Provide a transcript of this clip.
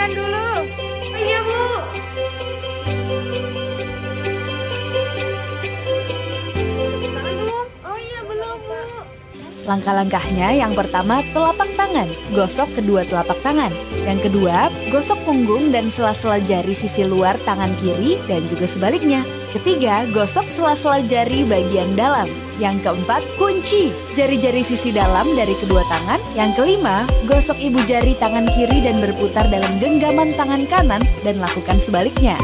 makan dulu. Oh iya, Bu. Makan belum? Oh iya, belum, Bu. Langkah-langkahnya yang pertama telapak tangan, gosok kedua telapak tangan. Yang kedua, gosok punggung dan sela-sela jari sisi luar tangan kiri dan juga sebaliknya. Ketiga, gosok sela-sela jari bagian dalam. Yang keempat, kunci jari-jari sisi dalam dari kedua tangan. Yang kelima, gosok ibu jari tangan kiri dan berputar dalam genggaman tangan kanan dan lakukan sebaliknya.